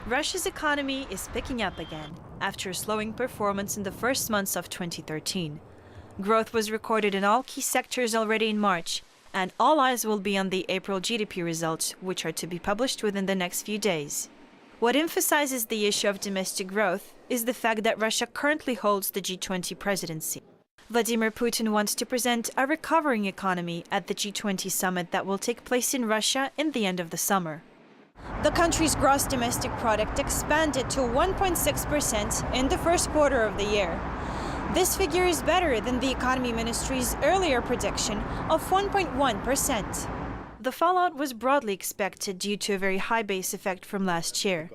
Russia's economy is picking up again after a slowing performance in the first months of 2013. Growth was recorded in all key sectors already in March, and all eyes will be on the April GDP results, which are to be published within the next few days. What emphasizes the issue of domestic growth is the fact that Russia currently holds the G20 presidency. Vladimir Putin wants to present a recovering economy at the G20 summit that will take place in Russia in the end of the summer. The country's gross domestic product expanded to 1.6% in the first quarter of the year. This figure is better than the economy ministry's earlier prediction of 1.1%. The fallout was broadly expected due to a very high base effect from last year.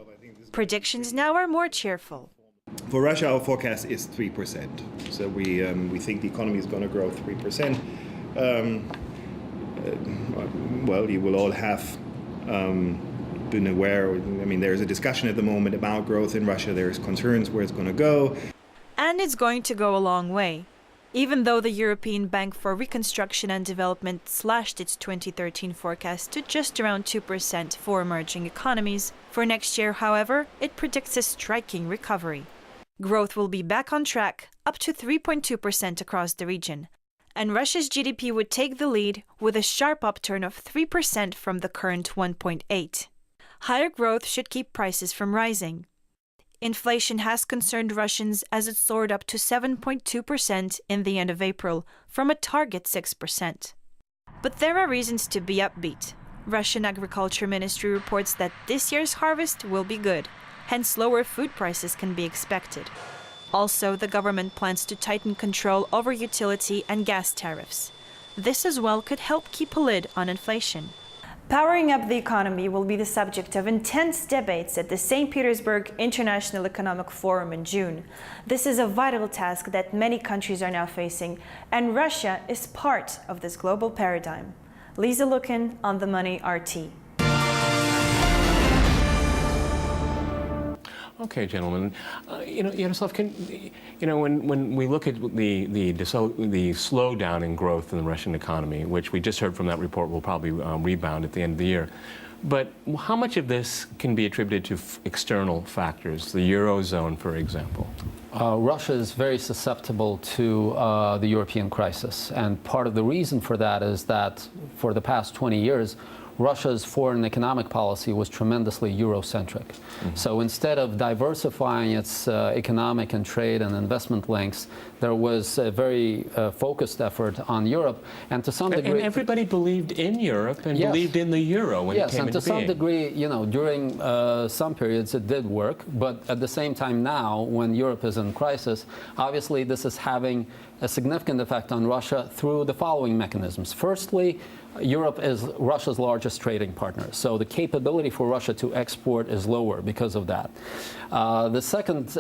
Predictions now are more cheerful. For Russia, our forecast is 3%. So we think the economy is going to grow 3%. Well, you will all have been aware. I mean, there's a discussion at the moment about growth in Russia. There's concerns where it's going to go. And it's going to go a long way. Even though the European Bank for Reconstruction and Development slashed its 2013 forecast to just around 2% for emerging economies, for next year, however, it predicts a striking recovery. Growth will be back on track, up to 3.2% across the region. And Russia's GDP would take the lead with a sharp upturn of 3% from the current 1.8%. Higher growth should keep prices from rising. Inflation has concerned Russians as it soared up to 7.2% in the end of April, from a target 6%. But there are reasons to be upbeat. Russian Agriculture Ministry reports that this year's harvest will be good, hence lower food prices can be expected. Also, the government plans to tighten control over utility and gas tariffs. This as well could help keep a lid on inflation. Powering up the economy will be the subject of intense debates at the St. Petersburg International Economic Forum in June. This is a vital task that many countries are now facing, and Russia is part of this global paradigm. Lisa Lukin on The Money RT. Okay, gentlemen. Yaroslav, when we look at the slowdown in growth in the Russian economy, which we just heard from that report will probably rebound at the end of the year, but how much of this can be attributed to external factors, the Eurozone, for example? Russia is very susceptible to the European crisis, and part of the reason for that is that for the past 20 years, Russia's foreign economic policy was tremendously Eurocentric. Mm-hmm. So instead of diversifying its economic and trade and investment links, there was a very focused effort on Europe, and to some degree... And everybody believed in Europe and believed in the euro when it came into being. Yes, and to some degree, during some periods it did work, but at the same time now, when Europe is in crisis, obviously this is having a significant effect on Russia through the following mechanisms. Firstly, Europe is Russia's largest trading partner, so the capability for Russia to export is lower because of that. The second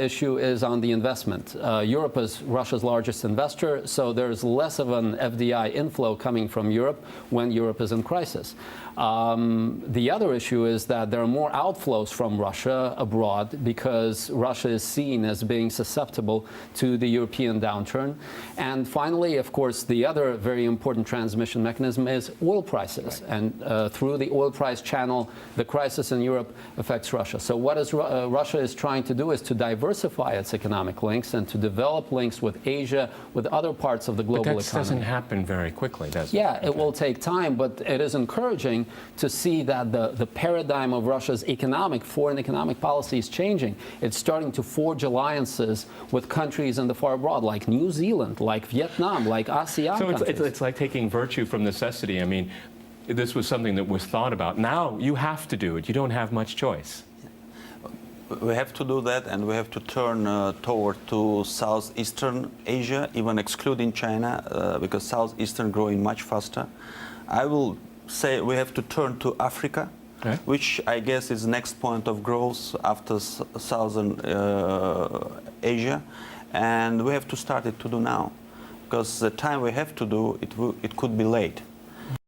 issue is on the investment. Europe is Russia's largest investor, so there's less of an FDI inflow coming from Europe when Europe is in crisis. The other issue is that there are more outflows from Russia abroad because Russia is seen as being susceptible to the European downturn. And finally, of course, the other very important transmission mechanism is oil prices. Right. And through the oil price channel, the crisis in Europe affects Russia. So what Russia is trying to do is to diversify its economic links and to develop links with Asia, with other parts of the global economy. But that doesn't happen very quickly, does it? Yeah, it will take time, but it is encouraging to see that the paradigm of Russia's foreign economic policy is changing. It's starting to forge alliances with countries in the far abroad, like New Zealand, like Vietnam, like ASEAN countries. So it's like taking virtue from necessity. I mean, this was something that was thought about. Now you have to do it. You don't have much choice. We have to do that, and we have to turn toward to Southeastern Asia, even excluding China, because Southeastern growing much faster. I will say we have to turn to Africa, okay, which I guess is next point of growth after Southern Asia, and we have to start it to do now, because the time we have to do it, it could be late.